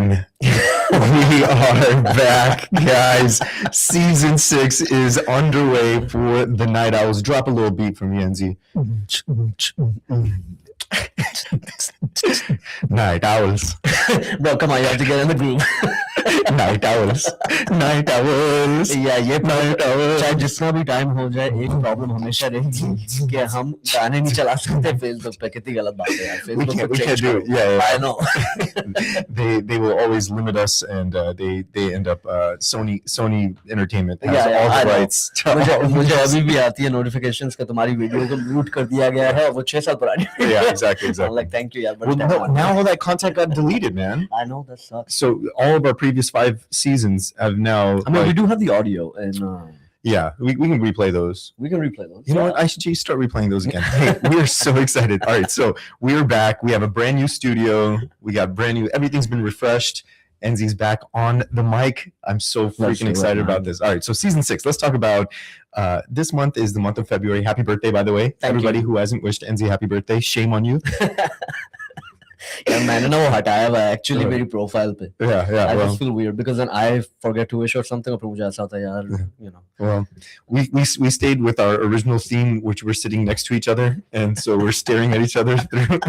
again. We are back, guys. Season 6 is underway for the Night Owls. Drop a little beat from Yenzi. Night Owls. Bro, come on, you have to get in the groove. Night Owls. Night Owls. Yeah, ये Night Owls. चाहे जितना भी time हो जाए एक problem हमेशा रहेगी कि हम गाने नहीं चला सकते फेसबुक पे. कितनी गलत बात है यार. We can't do it. Yeah. I know. they will always limit us, and they end up Sony Entertainment has Yeah, all I the know. rights. to मुझे अभी भी आती है notifications का तुम्हारी वीडियो को म्यूट कर दिया गया है. वो 6 साल पुरानी. Yeah, exactly. I'm like, thank you, yaar. Well, no, now all that content got deleted, man. I know that sucks. So all of our previous 5 seasons have now. I mean, we do have the audio, and Yeah, we can replay those. we can replay those. You know what? I should just start replaying those again. Hey, we are so excited. All right, so we're back. We have a brand new studio. We got brand new. Everything's been refreshed. Enzi's back on the mic. I'm so freaking do it, excited man. about this. All right, so season 6. Let's talk about. This month is the month of February. Happy birthday, by the way. Thank Everybody you. who hasn't wished Enzi happy birthday, shame on you. यार मैंने ना वो हटाया हुआ है actually मेरी profile पे. Yeah. I Well, just feel weird because then I forget to wish or something, और फिर मुझे ऐसा होता है यार, you know. well, we stayed with our original theme, which we're sitting next to each other, and so we're staring at each other through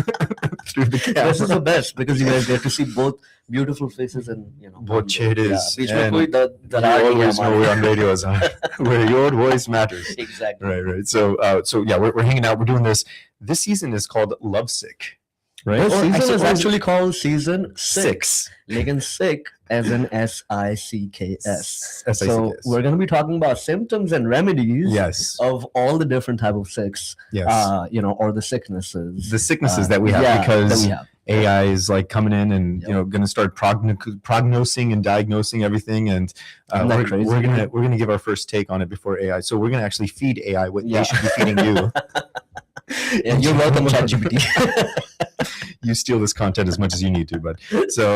through the camera. This is the best because you guys get to see both beautiful faces and, you know. Both cheers, बीच में and कोई You दरार नहीं है always know we're on radio, Azhar, where your voice matters. Exactly. Right. So yeah, we're hanging out. We're doing this. This season is called Lovesick, right? This Or season is or actually called season 6. 6. लेकिन sick as in SICKS. S-I-C-K-S. So we're going to be talking about symptoms and remedies Yes. of all the different type of sicks, Yes. you know, or the sicknesses. The sicknesses that we have, that because we have. AI is like coming in and Yep. you know going to start prognosing and diagnosing everything, and Isn't that crazy? we're gonna give our first take on it before AI. So we're gonna actually feed AI what Yeah. they should be feeding you. Yeah, you're welcome, ChatGPT. You steal this content as much as you need to, but so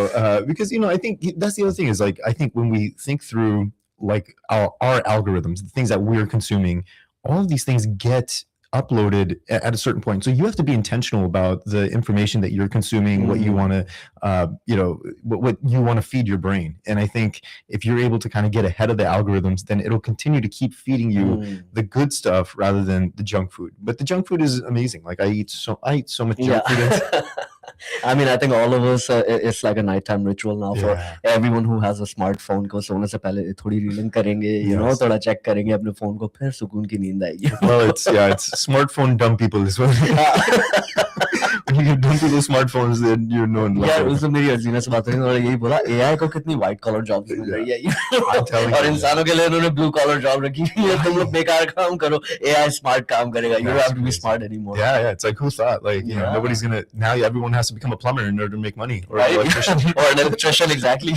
because you know I think that's the other thing is like I think when we think through like our algorithms, the things that we're consuming, all of these things get uploaded at a certain point, so you have to be intentional about the information that you're consuming, what you want to you know what you want to feed your brain. And I think if you're able to kind of get ahead of the algorithms, then it'll continue to keep feeding you the good stuff rather than the junk food. But the junk food is amazing. Like I eat so much junk food. Yeah. I mean, I think all of us, it's like a nighttime ritual now for everyone who has a smartphone. को सोने से पहले थोड़ी railing करेंगे, you know, Yes. थोड़ा check करेंगे अपने phone को, फिर सुकून की नींद आएगी. Well, it's smartphone dumb people is what. When you give dumb people smartphones, then you're known. यार उससे मेरी अर्जीना से बात हुई और यही बोला AI को कितनी white collar jobs मिल रही है. I'm telling और you. इंसानों के लिए उन्होंने blue collar job रखी है. तुम लोग बेकार काम करो, AI smart काम करेगा. You don't have to be That's smart anymore. Yeah, it's like who thought? Like you know, Yeah. nobody's gonna now. Everyone has to become a plumber in order to make money, or Right? an electrician. Or an electrician, exactly.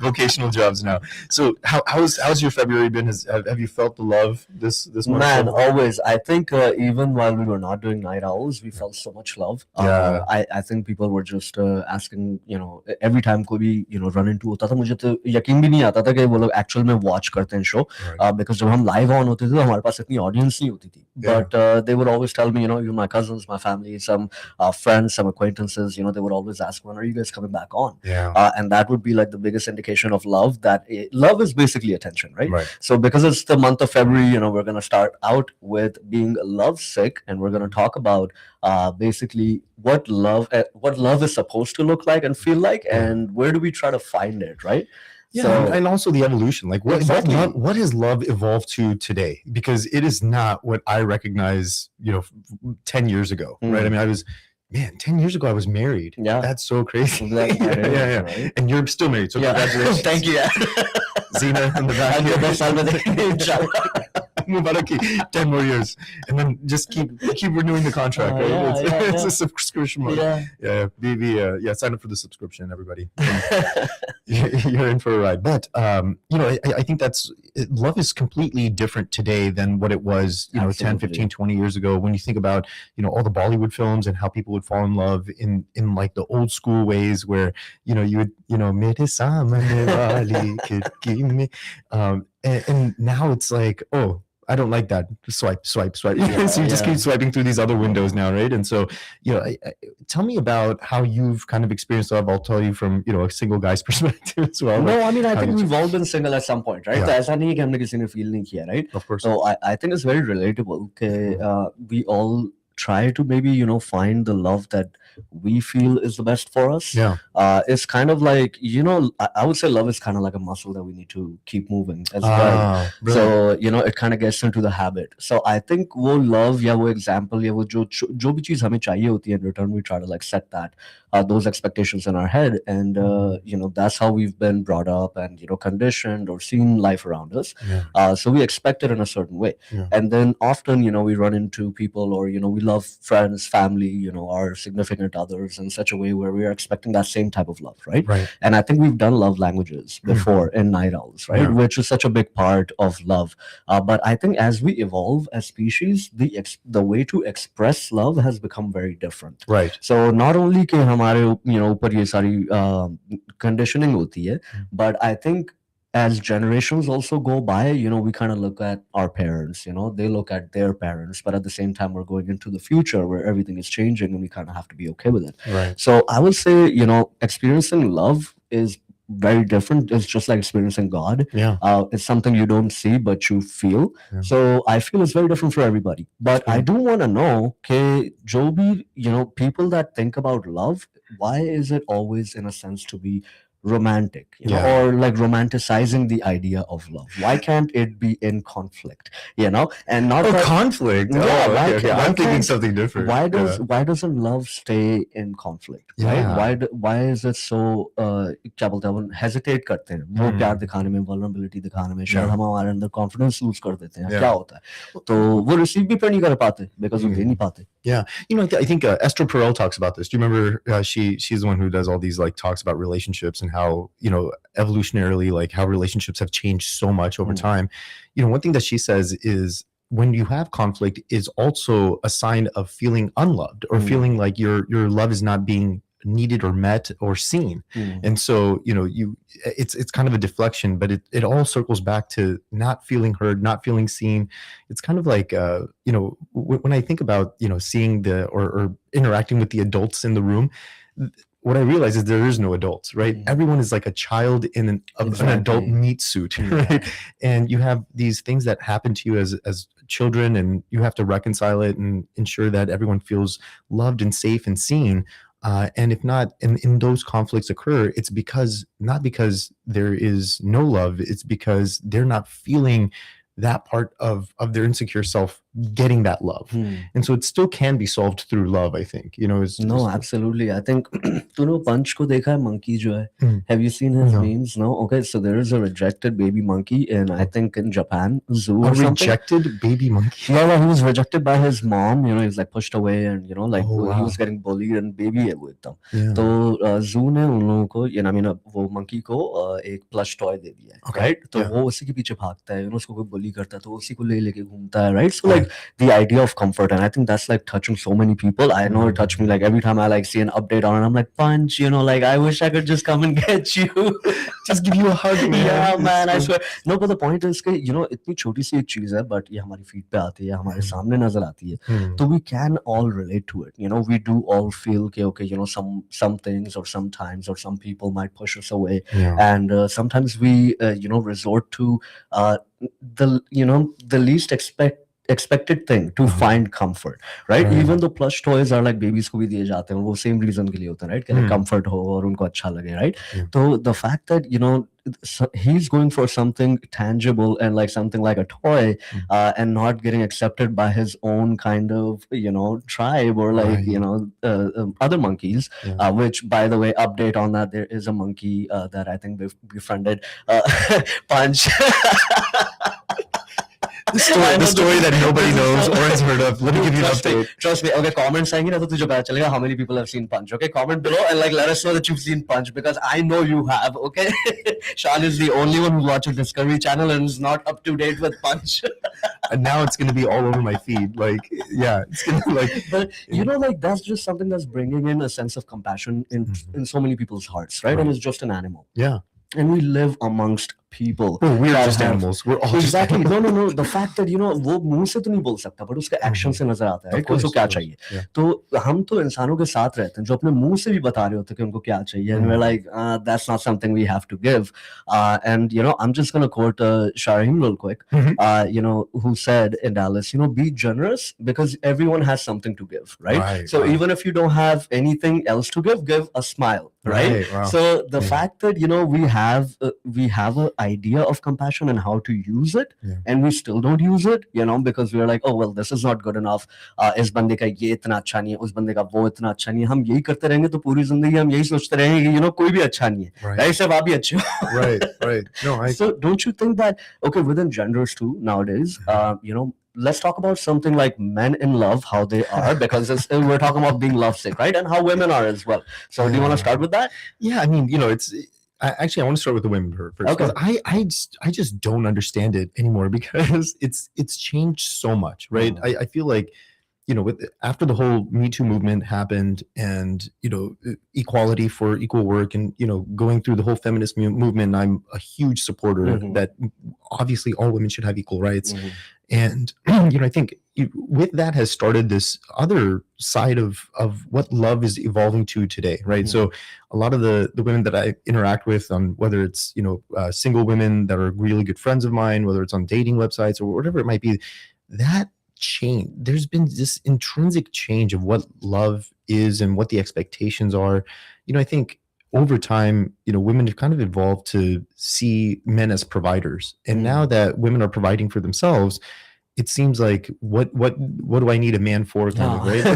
Vocational jobs now. So how's your February been? Have you felt the love this month? Man, always. I think even while we were not doing Night Owls, we felt so much love. Yeah. I think people were just asking, you know, every time कोई भी, you know, run into होता था, मुझे तो यकीन भी नहीं आता था कि वो लोग actual में watch करते हैं show. Right. Because जब हम live on होते थे तो हमारे पास इतनी audience नहीं होती थी. Yeah. But they would always tell me, you know, you my cousins, my family, some friends, some acquaintances, you know, they would always ask, when are you guys coming back on? Yeah. And that would be like the biggest indication of love, that love is basically attention, right? Right. So because it's the month of February, you know, we're going to start out with being lovesick, and we're going to talk about basically what love is supposed to look like and feel like, and where do we try to find it, right? Yeah, So- and also the evolution. Like Exactly. what has love evolved to today? Because it is not what I recognize, you know, 10 years ago, right? I mean, 10 years ago I was married. Yeah. That's so crazy. Like, yeah. right? And you're still married, so Yeah. congratulations. Thank you. Zena in the back. And your best साल में देखेंगे, इंशाल्लाह. Mubaraki, 10 more years, and then just keep renewing the contract. Right? It's a subscription model. Yeah. Sign up for the subscription, everybody. You're in for a ride. But you know, I think love is completely different today than what it was, you know, 10, Absolutely. 15, 20 years ago. When you think about, you know, all the Bollywood films and how people would fall in love in like the old school ways, where, you know, you would, you know, mere saamne wali khidki mein, and now it's like, oh, I don't like that. Swipe, swipe, swipe. Yeah, So you just yeah. keep swiping through these other windows now, right? And so, tell me about how you've kind of experienced love. I'll tell you from a single guy's perspective as well. No, I mean, I how think did you- we've all been single at some point, right? Yeah. तो ऐसा नहीं है कि हमने किसी ने feel नहीं किया, right? Of course. So I think it's very relatable. Okay, we all try to maybe find the love that we feel is the best for us. Yeah. It's kind of like I would say love is kind of like a muscle that we need to keep moving as well. Ah, brilliant. So it kind of gets into the habit. So I think वो love या वो example या वो जो भी चीज हमें चाहिए होती है in return, we try to like set that those expectations in our head, and that's how we've been brought up and conditioned or seen life around us. Yeah. So we expect it in a certain way, Yeah. and then often we run into people, or we love friends, family, our significant others in such a way where we are expecting that same type of love, right? Right. And I think we've done love languages before in Night Owls, right? Yeah. Which is such a big part of love. But I think as we evolve as species, the way to express love has become very different. Right. So not only कि हमारे ऊपर ये सारी conditioning होती है, but I think as generations also go by, we kind of look at our parents, they look at their parents, but at the same time, we're going into the future where everything is changing and we kind of have to be okay with it. Right. So I would say, experiencing love is very different. It's just like experiencing God. Yeah. It's something you don't see, but you feel. Yeah. So I feel it's very different for everybody. But I do want to know, okay, Joby, people that think about love, why is it always in a sense to be romantic, or like romanticizing the idea of love? Why can't it be in conflict, and not conflict? Yeah, okay. I'm thinking something different. Why doesn't love stay in conflict, right? Why is it so क्या बोलते हैं अपन hesitate करते हैं वो प्यार दिखाने में, vulnerability दिखाने में, शायद हम हमारे अंदर confidence lose कर देते हैं, क्या होता है तो वो receive भी नहीं कर पाते because वो दे नहीं पाते. Yeah, I think Esther Perel talks about this. Do you remember? She's the one who does all these like talks about relationships and how evolutionarily like how relationships have changed so much over time. One thing that she says is when you have conflict is also a sign of feeling unloved or feeling like your love is not being needed or met or seen. And so it's kind of a deflection, but it all circles back to not feeling heard, not feeling seen. It's kind of like when I think about seeing or interacting with the adults in the room, what I realize is there is no adults, right? Everyone is like a child in an adult meat suit, right? And you have these things that happen to you as children, and you have to reconcile it and ensure that everyone feels loved and safe and seen. And if not, in those conflicts occur, it's not because there is no love, it's because they're not feeling that part of their insecure self getting that love. And so it still can be solved through love, I think. No, absolutely. I think तूने Punch को देखा है, monkey जो है? Have you seen his memes? No? Okay, so there is a rejected baby monkey in, I think, in Japan zoo or something. Rejected baby monkey? Yeah, he was rejected by his mom. He was like pushed away, and he wow. was getting bullied, and baby है वो एकदम. Yeah. तो zoo ने उन लोगों को वो monkey को एक plush toy दे दिया है, right? तो वो उसी के पीछे भागता है, उसको कोई bully करता है तो उसी को लेके घूमता है, right? So like the idea of comfort, and I think that's like touching so many people. I know it touched me, like every time I like see an update on it, I'm like, Punch, like I wish I could just come and get you, just give you a hug, man. Yeah, man, I swear. No, but the point is कि इतनी छोटी सी एक चीज है, but ये हमारी feed पे आती है, हमारे सामने नजर आती है, तो we can all relate to it. We do all feel कि okay, some things or sometimes or some people might push us away, and sometimes we resort to the least expected thing to find comfort, right? Even though plush toys are like babies को भी दिए जाते हैं, वो same reason के लिए होता है, right? कि comfort हो और उनको अच्छा लगे, right? So the fact that he's going for something tangible and like something like a toy, and not getting accepted by his own kind of tribe or like other monkeys, which by the way, update on that, there is a monkey that I think befriended Punch. The story that nobody knows or has heard of. Let me give you an update. Trust me. Okay, comments आएंगे ना तो तुझे पता चलेगा how many people have seen Punch. Okay, comment below and like let us know that you've seen Punch, because I know you have. Okay, Sean is the only one who watches Discovery Channel and is not up to date with Punch. And now it's gonna be all over my feed. Like, yeah, it's gonna be like. But like that's just something that's bringing in a sense of compassion in so many people's hearts, right? And it's just an animal. Yeah. And we live amongst people Well, we're that just have animals. We're all just exactly animals. no the fact that वो मुंह से तो नहीं बोल सकता but उसके action से नजर आता है Of कि उसको course, क्या of course. चाहिए Yeah. तो हम तो इंसानों के साथ रहते हैं जो अपने मुंह से भी बता रहे होते हैं कि उनको क्या चाहिए and we're like that's not something we have to give and I'm just going to quote Shaheen real quick who said in Dallas be generous because everyone has something to give, right? So Wow. even if you don't have anything else to give a smile, right? Wow. So the Yeah. fact that we have an idea of compassion and how to use it, Yeah. and we still don't use it, because we're like, oh well, this is not good enough. इस बंदे का ये इतना अच्छा नहीं है, उस बंदे का वो इतना अच्छा नहीं है. हम यही करते रहेंगे तो पूरी जिंदगी हम यही सोचते रहेंगे कि कोई भी अच्छा नहीं है. Right. सिर्फ आप ही अच्छे हो. Right. No, So don't you think that within genders too nowadays, let's talk about something like men in love, how they are, because we're talking about being lovesick, right? And how women are as well. So do you want to start with that? Yeah, I mean, actually I want to start with the women first. Okay. Because I just don't understand it anymore because it's changed so much, right? I feel like after the whole Me Too movement happened and equality for equal work and going through the whole feminist movement, I'm a huge supporter that obviously all women should have equal rights. And I think with that has started this other side of what love is evolving to today, right? So a lot of the women that I interact with, on whether it's single women that are really good friends of mine, whether it's on dating websites or whatever it might be, that change, there's been this intrinsic change of what love is and what the expectations are. I think over time, women have kind of evolved to see men as providers. And now that women are providing for themselves, it seems like what do I need a man for, kind of, right?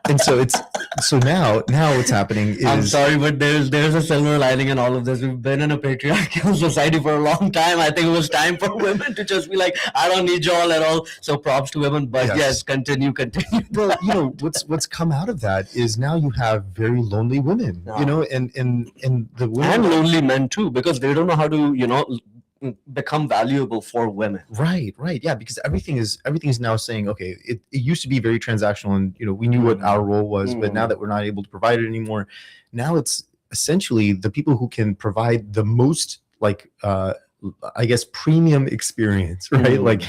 And so now what's happening is, I'm sorry, but there's a silver lining in all of this. We've been in a patriarchal society for a long time. I think it was time for women to just be like, I don't need y'all at all. So props to women, but yes, continue. Well, what's come out of that is now you have very lonely women, and the women, and lonely men too, because they don't know how to become valuable for women. Right. Yeah, because everything is now saying, okay, it used to be very transactional, and we knew what our role was, but now that we're not able to provide it anymore, now it's essentially the people who can provide the most, like I guess, premium experience, right? Like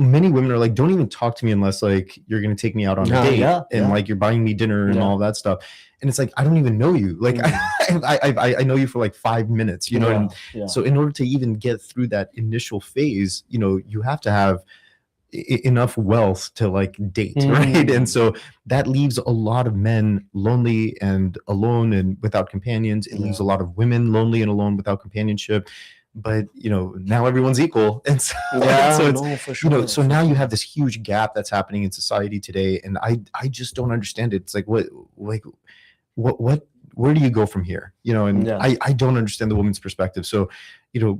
many women are like, don't even talk to me unless like you're going to take me out on a date and like you're buying me dinner and all that stuff. And it's like, I don't even know you. Like I know you for like 5 minutes, and so in order to even get through that initial phase, you have to have enough wealth to like date, right? And so that leaves a lot of men lonely and alone and without companions. It leaves a lot of women lonely and alone without companionship. But now everyone's equal, and so, for sure. So now you have this huge gap that's happening in society today, and I just don't understand it. It's like what where do you go from here? And I don't understand the woman's perspective. So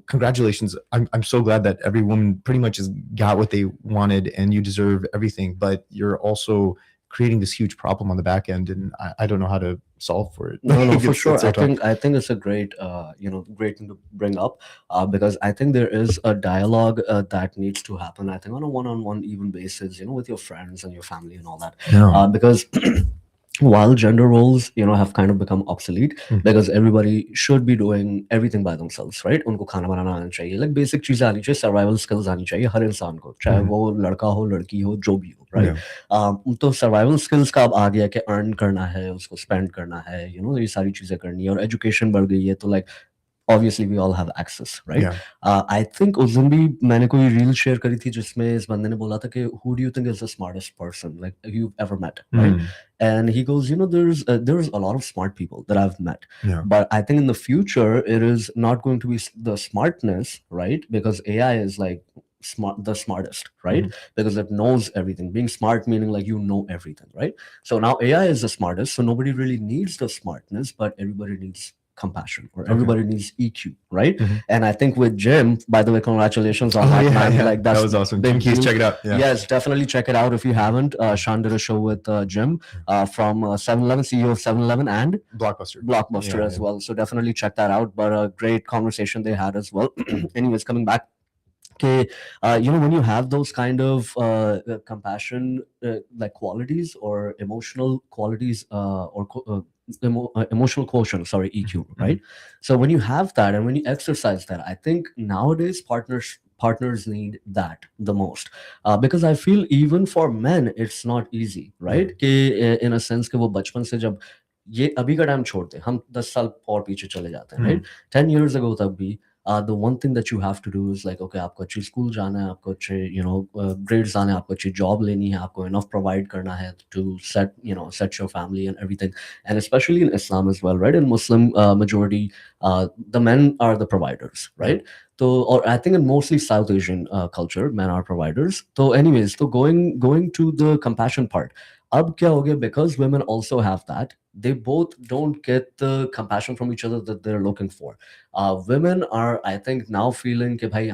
congratulations. I'm so glad that every woman pretty much has got what they wanted, and you deserve everything, but you're also creating this huge problem on the back end, and I don't know how to solve for it. No, for sure. I think it's a great great thing to bring up, because I think there is a dialogue that needs to happen, I think, on a one-on-one even basis, with your friends and your family and all that. Because while gender roles have kind of become obsolete, because everybody should be doing everything by themselves, right? उनको खाना बनाना आना चाहिए, like basic चीजें आनी चाहिए, survival skills आनी चाहिए हर इंसान को, चाहे वो लड़का हो लड़की हो जो भी हो, right? तो survival skills का अब आ गया कि earn करना है, उसको spend करना है, ये सारी चीजें करनी है, और education बढ़ गई है, तो like obviously we all have access, right? I think उस दिन भी मैंने कोई रील शेयर करी थी जिसमें इस बंदे ने बोला था कि who do you think is the smartest person like you've ever met, right? And he goes, there's a lot of smart people that I've met, but I think in the future it is not going to be the smartness, right? Because AI is like the smartest, right? Because it knows everything. Being smart meaning like everything, right? So now AI is the smartest, so nobody really needs the smartness, but everybody needs compassion, or everybody needs EQ, right? And I think with Jim, by the way, congratulations on that, man. Like that was awesome. Jim Keys, check it out. Yes, definitely check it out if you haven't. Sean did a show with Jim from 7-Eleven, CEO of 7-Eleven and Blockbuster as well. So definitely check that out. But a great conversation they had as well. Anyways, coming back. Okay, when you have those kind of compassion like qualities or emotional qualities or emotional quotient, sorry, EQ, Mhm. right? So when you have that and when you exercise that, I think nowadays partners need that the most, because I feel even for men it's not easy, right? कि in a sense कि वो बचपन से जब ये अभी का time छोड़ते हैं, हम 10 साल और पीछे चले जाते हैं, Mhm. right? 10 years ago तब भी the one thing that you have to do is like, okay, आपको अच्छी स्कूल जाना है, आपको अच्छे grades आने हैं, आपको अच्छी job लेनी है, आपको enough provide करना है to set your family and everything. And especially in Islam as well, right? In Muslim majority, the men are the providers, right? So, or I think in mostly South Asian culture, men are providers. So, anyways, so going to the compassion part, अब क्या हो गया, because women also have that, they both don't get the compassion from each other that they're looking for. Women are, I think, now feeling कि भाई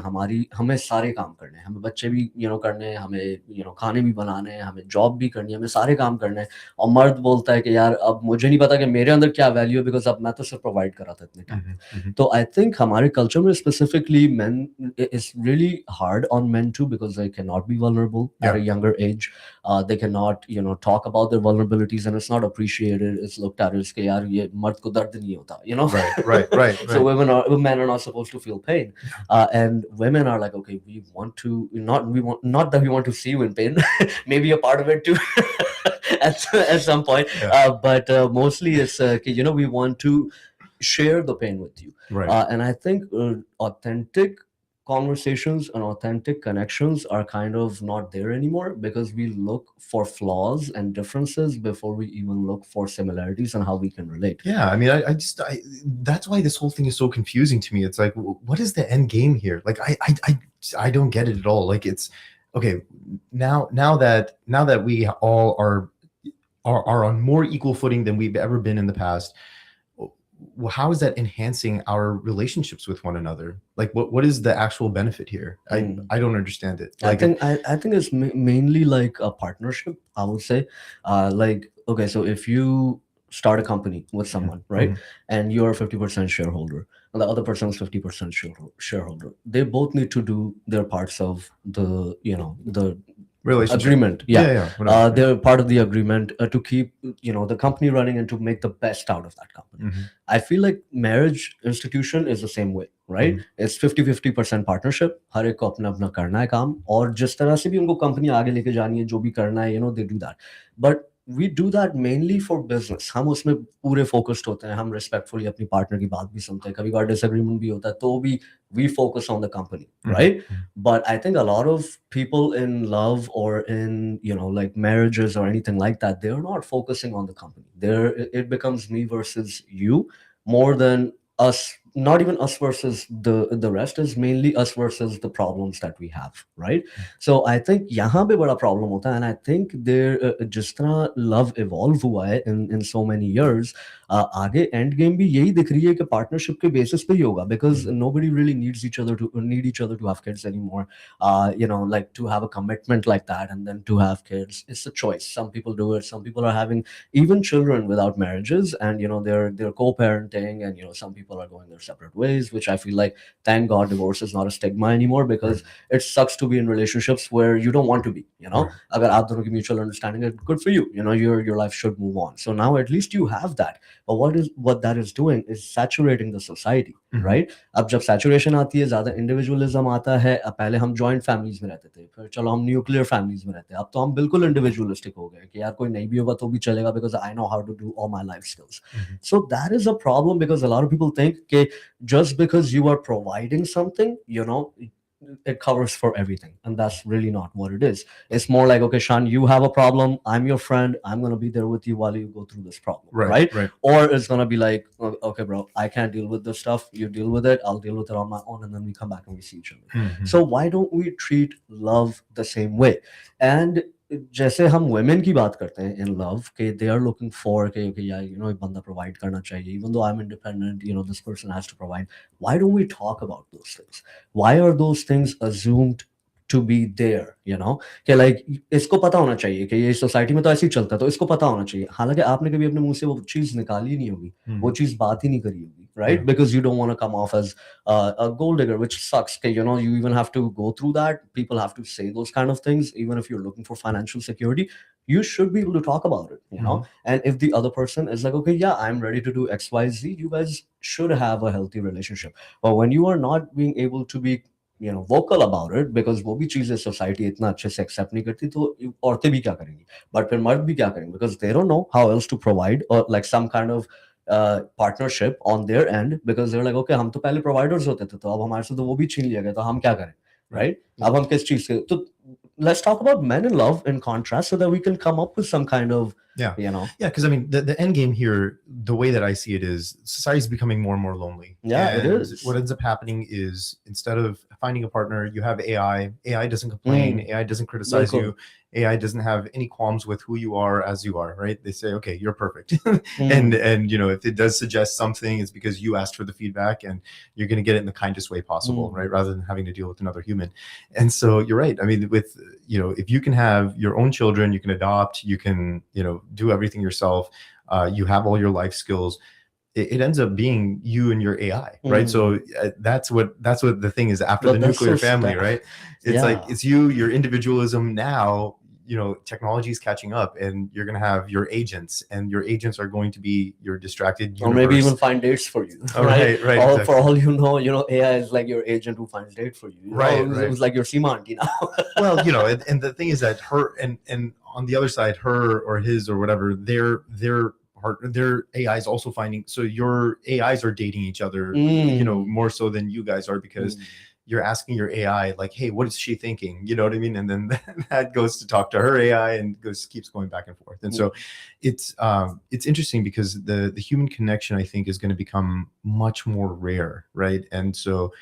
हमें सारे काम करने हैं, हमें बच्चे भी करने हैं, हमें खाने भी बनाने हैं, हमें जॉब भी करनी है, हमें सारे काम करने हैं. और मर्द बोलता है कि यार अब मुझे नहीं पता कि मेरे अंदर क्या वैल्यू है, बिकॉज अब मैं तो सिर्फ प्रोवाइड कर रहा था इतने time. Mhm. Mhm. So I think हमारे culture में specifically men, it's really hard on men too, because they cannot be vulnerable at a Yeah. younger age. They cannot talk about their vulnerabilities, and it's not appreciated. It's looked at as कि यार ये मर्द को दर्द नहीं होता, Right. So Right. men are not supposed to feel pain, Yeah. and women are like, okay, not that we want to see you in pain, maybe a part of it too. At some point, Yeah. but mostly it's कि, we want to share the pain with you. Right. And I think authentic conversations and authentic connections are kind of not there anymore, because we look for flaws and differences before we even look for similarities and how we can relate. Yeah, I mean, that's why this whole thing is so confusing to me. It's like, what is the end game here? Like, I don't get it at all. Like, it's okay now that we all are on more equal footing than we've ever been in the past. How is that enhancing our relationships with one another? Like, what is the actual benefit here? I don't understand it. I Like, think it's mainly like a partnership, I would say. Like, okay, so if you start a company with someone, right, and you're a 50% shareholder, and the other person is 50% shareholder, they both need to do their parts of the relationship. agreement. Yeah, whatever. They're part of the agreement to keep the company running and to make the best out of that company. Mhm. I feel like marriage institution is the same way, right? It's 50-50% partnership. हर एक को अपना अपना करना है काम, और जिस तरह से भी उनको कंपनी आगे लेके जानी है, जो भी करना है, they do that. But we do that mainly for business. हम उसमें पूरे focused होते हैं, हम respectfully अपनी partner की बात भी सुनते हैं, कभी बार disagreement भी होता है, तो भी we focus on the company, right? But I think a lot of people in love or in like marriages or anything like that, they're not focusing on the company. It becomes me versus you more than us. Not even us versus the rest, is mainly us versus the problems that we have, right? So I think यहाँ पे बड़ा problem होता है, and I think there जिस तरह love evolve हुआ है in so many years, आगे end game भी यही दिख रही है कि partnership के basis पे ही होगा, because nobody really needs each other to have kids anymore. Like to have a commitment like that and then to have kids, it's a choice. Some people do it, some people are having even children without marriages, and they're co-parenting, and some people are going their separate ways, which I feel like, thank God, divorce is not a stigma anymore, because it sucks to be in relationships where you don't want to be. अगर आप दोनों की mutual understanding is good for you, your life should move on. So now at least you have that. But what that is doing is saturating the society, right? अब जब saturation आती है, ज़्यादा individualism आता है. अब पहले हम joint families में रहते थे, फिर चलो हम nuclear families में रहते हैं, अब तो हम बिल्कुल individualistic हो गए कि यार कोई नहीं भी होगा तो भी चलेगा, because I know how to do all my life skills. So that is a problem, because a lot of people think that just because you are providing something, it covers for everything, and that's really not what it is. It's more like, okay, Sean, you have a problem, I'm your friend, I'm going to be there with you while you go through this problem, right? Or it's going to be like, okay bro, I can't deal with this stuff, you deal with it, I'll deal with it on my own, and then we come back and we see each other. So why don't we treat love the same way? And जैसे हम women की बात करते हैं in love, कि they are looking for कि okay, yeah, एक बंदा provide करना चाहिए, even though I'm independent, this person has to provide. Why don't we talk about those things? Why are those things assumed to be there, you know, कि like इसको पता होना चाहिए कि ये सोसाइटी में तो ऐसे ही चलता है, तो इसको पता होना चाहिए, हालांकि आपने कभी अपने मुंह से वो चीज निकाली नहीं होगी, वो चीज बात ही नहीं करी होगी, right? Yeah. Because you don't want to come off as a gold digger, which sucks. Okay, you know, you even have to go through that. People have to say those kind of things, even if you're looking for financial security. You should be able to talk about it, you know. And if the other person is like, okay, yeah, I'm ready to do X, Y, Z, you guys should have a healthy relationship. But when you are not being able to be, you know, vocal about it, because वो भी चीजें society इतना अच्छे से accept नहीं करती, तो औरतें भी क्या करेंगी, but फिर मर्द भी क्या करेंगे, because they don't know how else to provide or like some kind of partnership on their end, because they're like, okay, हम तो पहले providers होते थे, तो अब हमारे से तो वो भी छीन लिया गया, तो हम क्या करें, right? अब हम किस चीज से, तो let's talk about men in love in contrast, so that we can come up with some kind of, you know. Yeah, because I mean, the end game here, the way that I see it is society is becoming more and more lonely. Yeah, it And is. what ends up happening is instead of finding a partner, you have AI. AI doesn't complain. AI doesn't criticize Bilkul. you. AI doesn't have any qualms with who you are as you are, right? They say, okay, you're perfect. And you know, if it does suggest something, it's because you asked for the feedback and you're going to get it in the kindest way possible, right? Rather than having to deal with another human. And so you're right. I mean, with, you know, if you can have your own children, you can adopt, you can, you know, do everything yourself. You have all your life skills. It ends up being you and your AI, right? So that's what the thing is after But the that's nuclear so family, sta- right? It's like, Yeah. it's you, your individualism now. You know, technology is catching up, and you're going to have your agents, and your agents are going to be your distracted universe. Or maybe even find dates for you. Oh, right, right, Or exactly. for all you know, AI is like your agent who finds date for you. You Right, know? right. It was like your Seema auntie now. Well, you know, and the thing is that her and on the other side, her or his or whatever, their AI is also finding. So your AIs are dating each other, you know, more so than you guys are, because you're asking your AI like, hey, what is she thinking? You know what I mean? And then that goes to talk to her AI and keeps going back and forth. And so it's interesting because the human connection, I think, is going to become much more rare, right? And so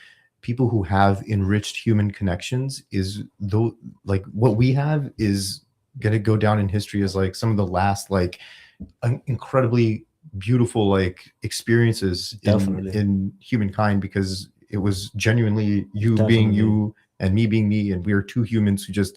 people who have enriched human connections is though, like what we have is going to go down in history as like some of the last like incredibly beautiful like experiences in humankind, because it was genuinely you being you and me being me, and we are two humans who just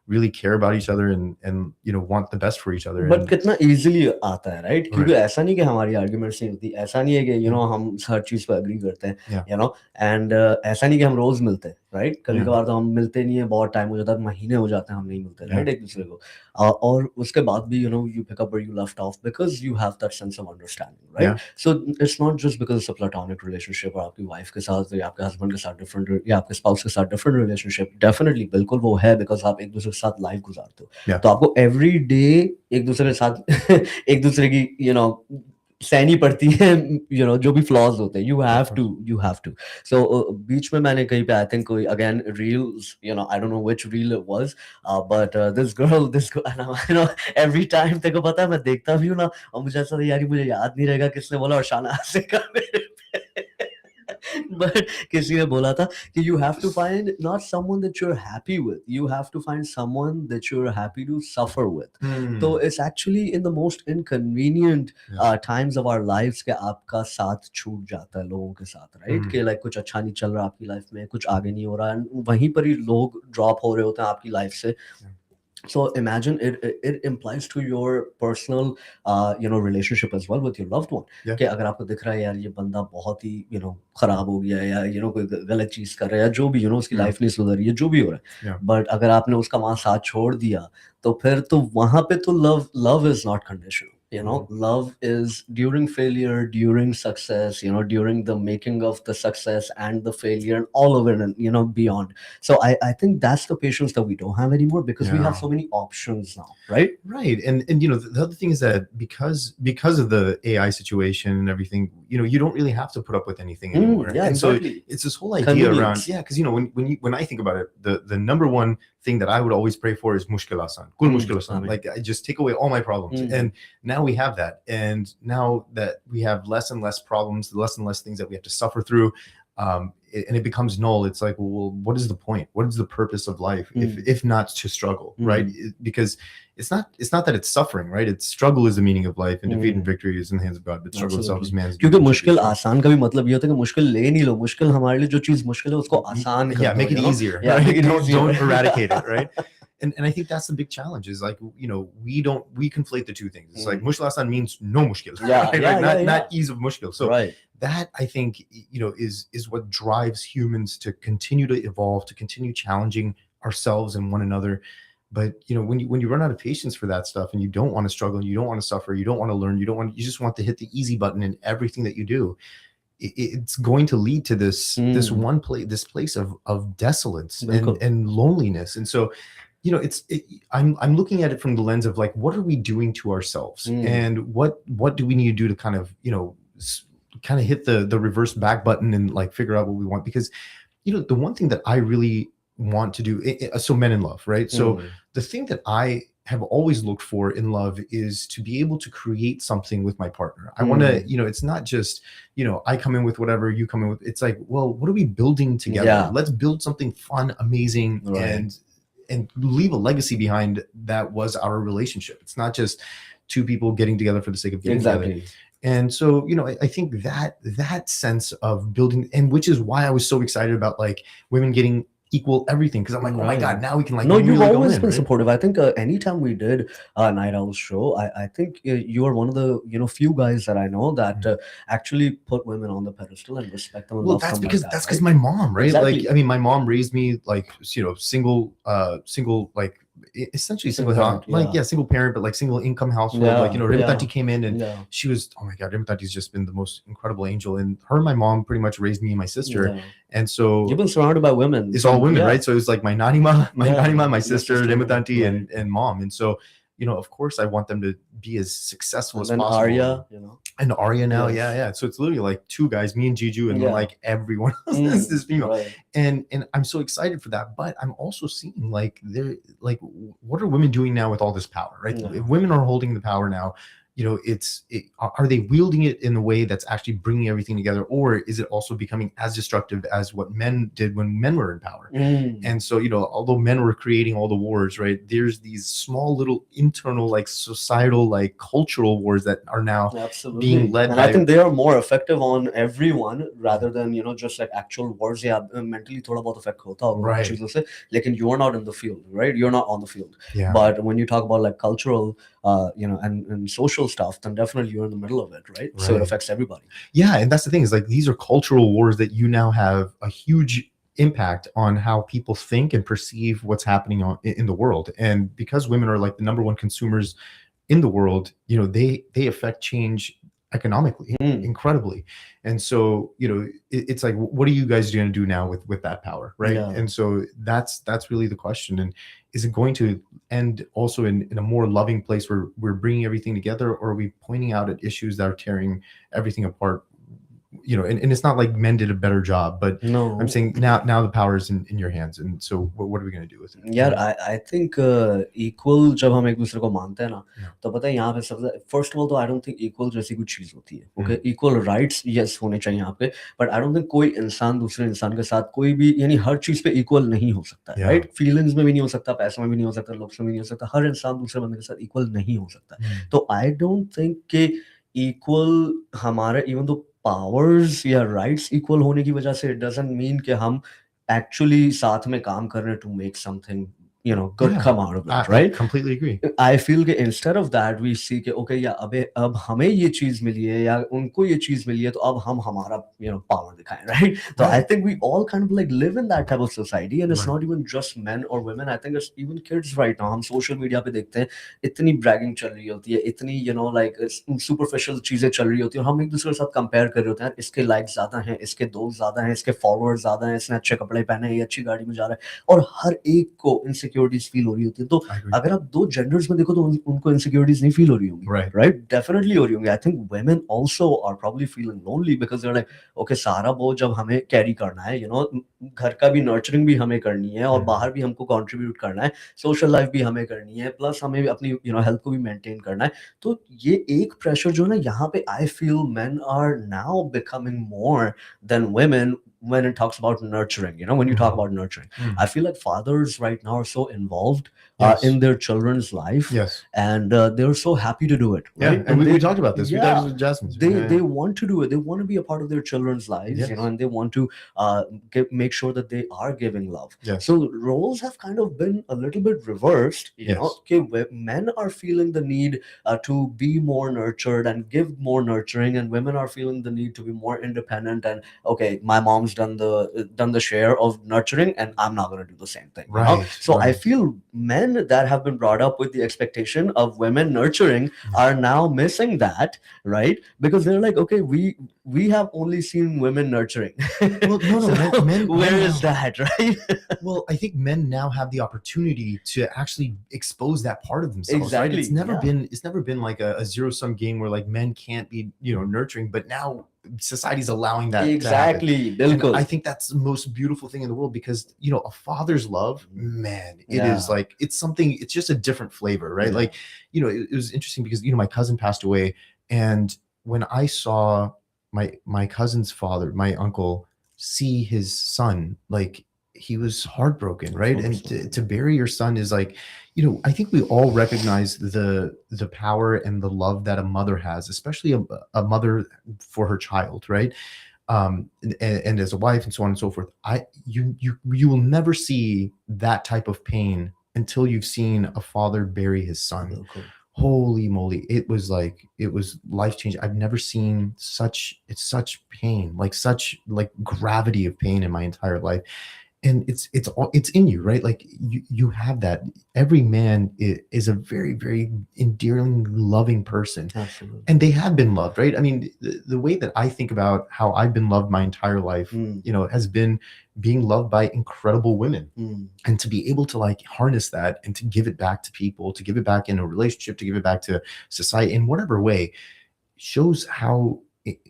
really care about each other and you know want the best for each other. But कितना easily आता है, right? क्योंकि ऐसा नहीं कि हमारी arguments नहीं होती, ऐसा नहीं है कि you know हम हर चीज पे agree करते हैं, you know, and ऐसा नहीं कि हम रोज मिलते हैं, right? कभी कभार तो हम मिलते नहीं है, बहुत टाइम हो जाता है, महीने हो जाते हैं हम नहीं मिलते, right? एक दूसरे को, और उसके बाद भी you know you pick up where you left off because you have that sense of understanding, right? So it's not just because it's a platonic relationship और आपकी wife के साथ या आपके husband के साथ different या आपके spouse के साथ different relationship, definitely बिल्कुल वो है, because आप एक दूसरे के साथ life गुजारते हो, तो आपको every day एक दूसरे के साथ एक दूसरे की you know सहनी पड़ती है, you know, जो भी flaws होते हैं, you have to. So बीच में मैंने कहीं पे I think कोई again reels, you know, I don't know which reel it was, but this girl, and you know, every time तेरे को पता है मैं देखता भी हूँ ना, और मुझे ऐसा यार मुझे याद नहीं रहेगा किसने बोला, और शाना हंसेगा मेरे पे but किसी ने बोला था कि you have to find not someone that you're happy with, you have to find someone that you're happy to suffer with. So it's actually in the most inconvenient times of our lives कि आपका साथ छूट जाता है लोगों के साथ, right? कि like कुछ अच्छा नहीं चल रहा आपकी लाइफ में, कुछ आगे नहीं हो रहा, and वहीं पर ही लोग ड्रॉप हो रहे होते हैं आपकी लाइफ से. So imagine it implies to your personal you know relationship as well with your loved one, कि अगर आपको दिख रहा है यार ये बंदा बहुत ही you know खराब हो गया है, या you know कोई गलत चीज कर रहा है, या जो भी you know उसकी लाइफ नहीं सुधर रही है, जो भी हो रहा है, but अगर आपने उसका वहां साथ छोड़ दिया, तो फिर तो वहां पे तो love is not conditional. You know, love is during failure, during success, you know, during the making of the success and the failure and all of it, and you know, beyond. So I think that's the patience that we don't have anymore, because we have so many options now, right? Right. And you know, the other thing is that because of the AI situation and everything, you know, you don't really have to put up with anything anymore. Yeah, and exactly. So it's this whole idea around, because you know, when I think about it, the number one thing that I would always pray for is mushkil asan. Kul mushkil asan. Like I just take away all my problems. And now we have that. And now that we have less and less problems, less and less things that we have to suffer through, and it becomes null. It's like, well, what is the point? What is the purpose of life if not to struggle, right? Because it's not that it's suffering, right? It's struggle is the meaning of life, and defeat and victory is in the hands of God, but struggle itself is man's क्योंकि doing, which मुश्किल is true. आसान का भी मतलब ये होता है कि मुश्किल ले नहीं लो, मुश्किल हमारे लिए जो चीज मुश्किल है उसको आसान कर Yeah, दो, make it you know? easier. Yeah, right? make it don't easier. don't eradicate it, right? And I think that's the big challenge is like, we conflate the two things. It's like mushkil asan means no mushkil. Yeah, right? yeah, Like, yeah, not ease of mushkil. So Right. that I think is what drives humans to continue to evolve, to continue challenging ourselves and one another. But when you run out of patience for that stuff, and you don't want to struggle, you don't want to suffer, you don't want to learn, you just want to hit the easy button in everything that you do, it's going to lead to this this place of desolence and loneliness. And so I'm looking at it from the lens of like, what are we doing to ourselves, and what do we need to do to kind of hit the reverse back button and like figure out what we want. Because the one thing that I really want to do, so men in love, right? So the thing that I have always looked for in love is to be able to create something with my partner. I want to, it's not just, I come in with whatever, you come in with, it's like, well, what are we building together? Yeah. Let's build something fun, amazing, Right. and leave a legacy behind that was our relationship. It's not just two people getting together for the sake of getting together. Exactly. And so, I think that sense of building, and which is why I was so excited about like women getting equal everything, because I'm like, oh my God, now we can like No, really you've go always in, been right? supportive. I think anytime we did a Night Owl show, I think you are one of the few guys that I know that actually put women on the pedestal and respect them and Well, love that's them because like that, that's because right? my mom, right? Exactly. Like, I mean, my mom raised me like, single, like essentially single, parent, like, yeah. single parent, but like single income household. Yeah, Like, Reem yeah. Tanti came in, and Yeah. she was, oh my God, Reem Tanti's just been the most incredible angel. And her and my mom pretty much raised me and my sister. Yeah. And so You've been surrounded by women. it's all women, Yeah. right? So it was like my nanima, my Your sister, sister, Reem Tanti, right. and mom. And so, of course, I want them to be as successful And as then possible. Arya, And Arya now, Yes. yeah. So it's literally like two guys, me and Jiju, and then Yeah. like everyone else is female. Right. And I'm so excited for that. But I'm also seeing like what are women doing now with all this power, right? Yeah. If women are holding the power now, are they wielding it in a way that's actually bringing everything together, or is it also becoming as destructive as what men did when men were in power? And so, although men were creating all the wars, right, there's these small little internal like societal like cultural wars that are now Absolutely. being led And by I think they are more effective on everyone rather than just like actual wars. Yeah, mentally थोड़ा बहुत effect होता होगा उन Right. चीजों से, लेकिन you are not in the field, right? You're not on the field. Yeah. But when you talk about like cultural, and social stuff, then definitely you're in the middle of it, right? So it Right. affects everybody. Yeah, and that's the thing is like these are cultural wars that you now have a huge impact on how people think and perceive what's happening in the world. And because women are like the number one consumers in the world, they affect change economically incredibly. And so, it's like, what are you guys going to do now with that power, right? Yeah. And so that's really the question. And is it going to end also in a more loving place where we're bringing everything together, or are we pointing out at issues that are tearing everything apart? And it's not like men did a better job, but No. I'm saying now the power is in your hands. And so what are we going to do with it? यार I think equal जब हम एक दूसरे को मानते हैं ना, Yeah. तो पता है यहाँ पे सबसे first of all तो I don't think equal जैसी कुछ चीज होती है. Okay, equal rights yes होने चाहिए यहाँ पे, but I don't think कोई इंसान दूसरे इंसान के साथ कोई भी यानी हर चीज पे equal नहीं हो सकता है, Yeah. right? Feelings में भी नहीं हो सकता, पैसों में भी नहीं हो सकता, looks में भी नहीं हो सकता, हर इंसान दूसरे बंदे के साथ equal नहीं हो सकता. तो I don't think कि equal हमारे even though powers या rights equal होने की वजह से it doesn't mean कि हम actually साथ में काम कर रहे हैं to make something good Yeah. come out of it, I right? completely agree. I feel कि instead of that we see कि okay या अब हमें ये चीज मिली है या उनको ये चीज मिली है तो अब हम हमारा power दिखाएं, right? So I think we all kind of like live in that type of society, and it's Right. not even just men or women. I think it's even kids right now. हम social media पे देखते हैं इतनी bragging चल रही होती है, इतनी like superficial चीजें चल रही होती है, और हम एक दूसरे के साथ compare कर रहे होते हैं, इसके likes ज्यादा हैं, इसके दोस्त ज्यादा हैं, इसके followers ज्यादा हैं, इसने अच्छे कपड़े पहने हैं, ये अच्छी गाड़ी में जा रहा है, और हर एक को insecurities feel हो रही होती है. तो I agree. अगर आप दो genders में देखो तो उनको insecurities नहीं feel हो रही होंगी, Right. Definitely हो रही होंगी. I think women also are probably feeling lonely because they're like, okay, सारा बोझ जब हमें carry करना है, घर का भी nurturing भी हमें करनी है, और बाहर भी हमको contribute करना है, social life भी हमें करनी है, plus हमें अपनी health को भी maintain करना है. तो ये एक pressure जो है ना यहाँ पे I feel men are now becoming more than women when it talks about nurturing, you know, when you talk Mhm. about nurturing, Mhm. I feel like fathers right now are so involved Yes. in their children's life, Yes. and they're so happy to do it, Yeah. right? And we talked about this. We talked yeah, about this with Jasmine. they Yeah, they yeah. want to do it. They want to be a part of their children's lives, you know, Yes. and they want to make sure that they are giving love. Yes. So roles have kind of been a little bit reversed, you know. Yes. Okay, where men are feeling the need to be more nurtured and give more nurturing, and women are feeling the need to be more independent, and okay, my mom's done the share of nurturing, and I'm not going to do the same thing, you know. Right. So I Right. feel men that have been brought up with the expectation of women nurturing are now missing that, right? Because they're like, okay, we have only seen women nurturing. Well, no, So men where now, is that, right? well, I think men now have the opportunity to actually expose that part of themselves, right? It's Exactly, never yeah. been like a zero sum game where like men can't be, you know, nurturing, but now society's allowing that to happen. Exactly, And bilkul. I think that's the most beautiful thing in the world because, you know, a father's love, man, it is Yeah. like, it's something, it's just a different flavor, right? Yeah. Like, you know, it was interesting because, you know, my cousin passed away. And when I saw my cousin's father, my uncle, see his son, like he was heartbroken, right? And to bury your son is like, you know, I think we all recognize the power and the love that a mother has, especially a mother for her child, right? And as a wife and so on and so forth. You will never see that type of pain until you've seen a father bury his son. Bilkul. Holy moly, it was life changing. I've never seen such pain, like such like gravity of pain in my entire life. And it's in you, right? Like you have that. Every man is a very, very endearing, loving person, Absolutely. and they have been loved, right? I mean, the way that I think about how I've been loved my entire life, Mm. you know, has been being loved by incredible women. Mm. And to be able to like harness that and to give it back to people, to give it back in a relationship, to give it back to society in whatever way, shows how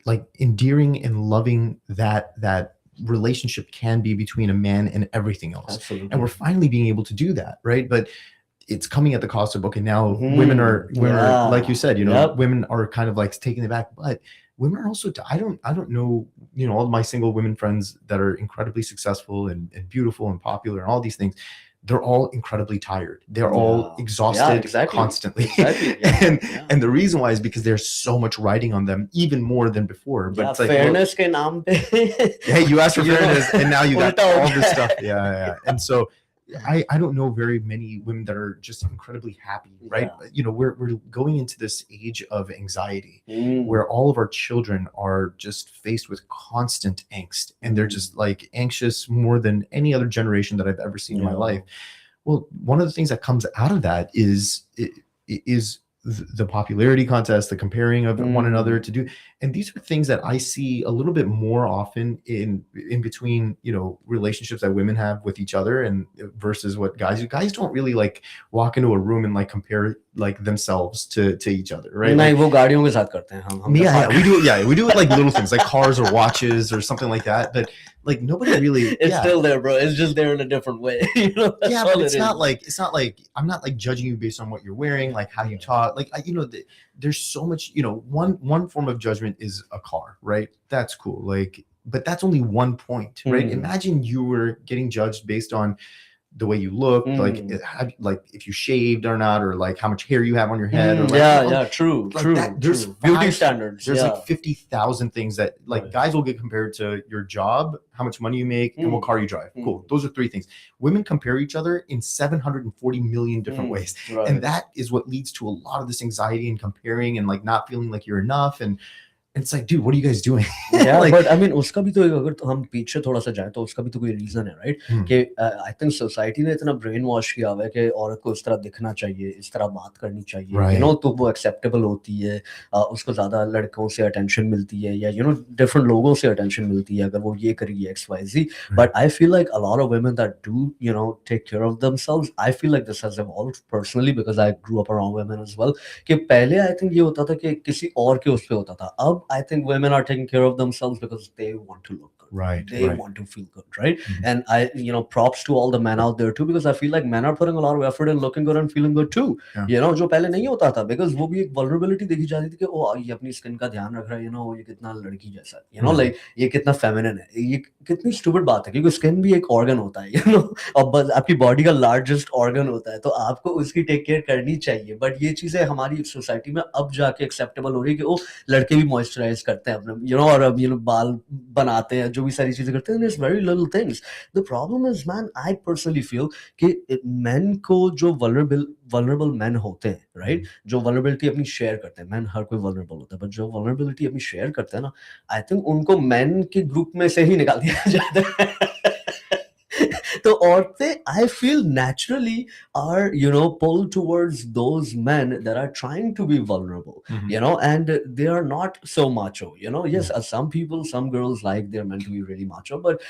like endearing and loving that relationship can be between a man and everything else. Absolutely. And we're finally being able to do that, right? But it's coming at the cost of, okay, now women are Yeah. like you said, you know, Yep. women are kind of like taking it back, but women are also, I don't know, you know, all my single women friends that are incredibly successful and beautiful and popular and all these things, they're all incredibly tired. They're all Yeah. exhausted Yeah, exactly. constantly. Exactly. Yeah. And the reason why is because there's so much riding on them, even more than before. But Yeah, it's like, well, fairness ke naam pe. hey, you asked for You know, fairness, and now you got ulta ho all this gaya. stuff. Yeah. And so I don't know very many women that are just incredibly happy, right? Yeah. You know, we're going into this age of anxiety Mm. where all of our children are just faced with constant angst, and they're just like anxious more than any other generation that I've ever seen in my Yeah. life. Well, one of the things that comes out of that is the popularity contest, the comparing of one another to do, and these are things that I see a little bit more often in between, you know, relationships that women have with each other and versus what guys do. Guys don't really like walk into a room and like compare like themselves to each other, right? नहीं, Like, वो गाड़ियों के साथ करते हैं हम yeah, we do it like little things like cars or watches or something like that, but like nobody really It's still there, bro. It's just there in a different way. You know, that's yeah, all but it it's is. not like I'm not like judging you based on what you're wearing, like how you talk, like you know, there's so much, you know, one form of judgment is a car, right? That's cool, like, but that's only one point, right? Mm. Imagine you were getting judged based on the way you look, like like if you shaved or not, or like how much hair you have on your head, or like, yeah, you know, yeah, true, like true, that, there's true. Beauty five- standards. there's yeah. like 50,000 things that like Right. guys will get compared to your job, how much money you make, and what car you drive. Cool. Those are three things. Women compare each other in 740 million different ways. Right. And that is what leads to a lot of this anxiety and comparing and like not feeling like you're enough. And it's like, dude, what are you guys doing? Yeah, Like- but I mean, उसका भी तो अगर हम पीछे थोड़ा सा जाए तो उसका भी तो कोई रीजन है, राइट? कि आई थिंक सोसाइटी ने इतना ब्रेन वॉश किया हुआ है कि औरत को इस तरह दिखना चाहिए, इस तरह बात करनी चाहिए, Right. यू नो, तो वो एक्सेप्टेबल होती है, उसको ज्यादा लड़कों से अटेंशन मिलती है, या यू नो डिफरेंट लोगों से अटेंशन मिलती है अगर वो ये करेगी XYZ. But I feel like a lot of women that do, you know, take care of themselves, I feel like this has evolved personally because I grew up around women as well. कि पहले I think ये होता था कि किसी और के उस पे होता था. अब I think women are taking care of themselves because they want to look good. Right. They Right. want to feel good, right? Mhm. And props to all the men out there too, because I feel like men are putting a lot of effort in looking good and feeling good too. Yeah. जो पहले नहीं होता था, because वो भी एक vulnerability देखी जाती थी कि ओ ये अपनी स्किन का ध्यान रख रहा है, ये कितना लड़की जैसा है, Yeah. like ये कितना feminine है, ये कितनी stupid बात है, क्योंकि स्किन भी एक organ होता है, और बस आपकी बॉडी का लार्जेस्ट ऑर्गन होता है, तो आपको उसकी टेक केयर करनी चाहिए। बट ये चीजें हमारी सोसाइटी में अब जाके एक्सेप्टेबल हो रही है कि वो लड़के भी मॉइस्चराइज करते हैं अपने, और अब बाल बनाते हैं, जो भी सारी चीजें करते हैं, it's very little things. The problem is, man, I personally feel कि मैन को जो वल्नरेबल मैन होते हैं, राइट, जो वल्नरेबिलिटी अपनी शेयर करते हैं, मैन हर कोई वल्नरेबल होता है, बट जो वल्नरेबिलिटी अपनी शेयर करते हैं ना, आई थिंक उनको मैन के ग्रुप में से ही निकाल दिया जाता है। तो औरतें, I feel naturally are, pulled towards those men that are trying to be vulnerable, Mhm. and they are not so macho, Yes, some people, some girls like they're meant to be really macho, but,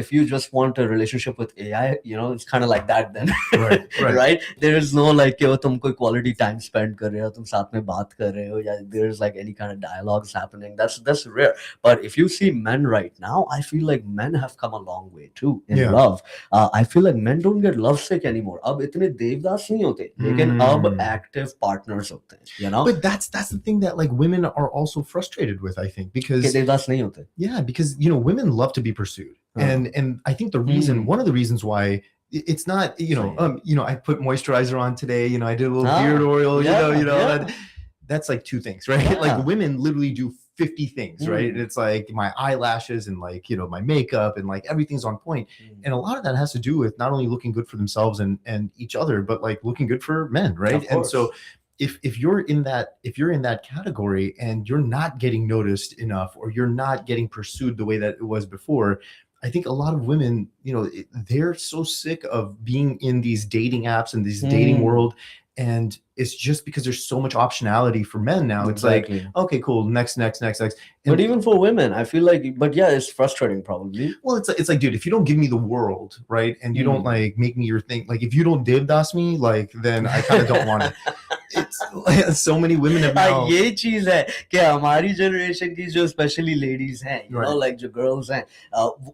if you just want a relationship with AI, it's kind of like that then. Right. Right. Right? There is no like, तुम कोई quality time spend कर रहे हो, तुम साथ में बात कर रहे हो, या there's like any kind of dialogues happening. That's rare. But if you see men right now, I feel like men have come a long way too in Yeah. love. I feel like men don't get love sick anymore. अब इतने देवदास नहीं होते, लेकिन अब active partners होते हैं, But that's the thing that like women are also frustrated with, I think, कि because Devdas नहीं होते. yeah, because women love to be pursued. हाँ. And I think the reason, one of the reasons why it's not, सही है. I put moisturizer on today, I did a little Ah, beard oil, yeah, yeah. that's like two things, right? Yeah. Like women literally do 50 things, right? It's like my eyelashes and like, my makeup and like everything's on point. And a lot of that has to do with not only looking good for themselves and each other, but like looking good for men, right? Of And course. so if you're in that category and you're not getting noticed enough, or you're not getting pursued the way that it was before, I think a lot of women, they're so sick of being in these dating apps and this dating world. And it's just because there's so much optionality for men now. It's Exactly. like, okay, cool, next. And, But even for women, I feel like, but yeah, it's frustrating probably. well, it's like, dude, if you don't give me the world, right, and you don't like make me your thing, like if you don't devdas me, like then I kind of don't want it. It's like, so many women have now. ये चीज है कि हमारी generation की जो specially ladies हैं, Right. like जो girls हैं,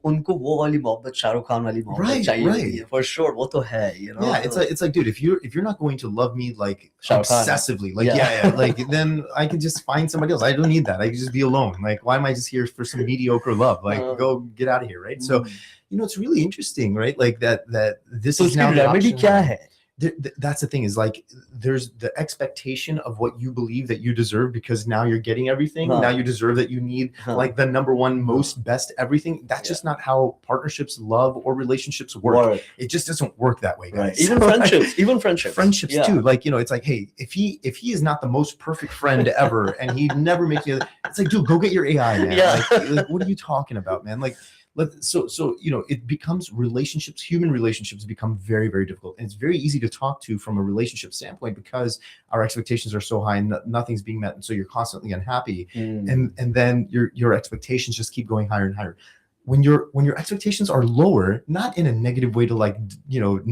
उनको वो वाली मोहब्बत, शाहरुख खान वाली मोहब्बत Right, चाहिए right. होती है, for sure, वो तो है, Yeah, it's like, dude, if you're not going to love me like Shah Rukh Khan. obsessively, like Yeah. like then I can just find somebody else. I don't need that. I can just be alone. Like, why am I just here for some mediocre love? Like, go get out of here, right? So, it's really interesting, right? Like that this तो is now उसकी the remedy option. क्या है? That's the thing, is like there's the expectation of what you believe that you deserve, because now you're getting everything. Huh. Now you deserve that you need like the number one most best everything. That's just not how partnerships, love, or relationships work. It just doesn't work that way, guys. Right. Even friendships, friendships Yeah. too. Like, it's like, hey, if he is not the most perfect friend ever and he never makes me, it's like, dude, go get your AI, man. Yeah. Like, what are you talking about, man? Like, so it becomes human relationships become very, very difficult, and it's very easy to talk to from a relationship standpoint because our expectations are so high and nothing's being met, and so you're constantly unhappy. And then your expectations just keep going higher and higher. When your expectations are lower, not in a negative way to like,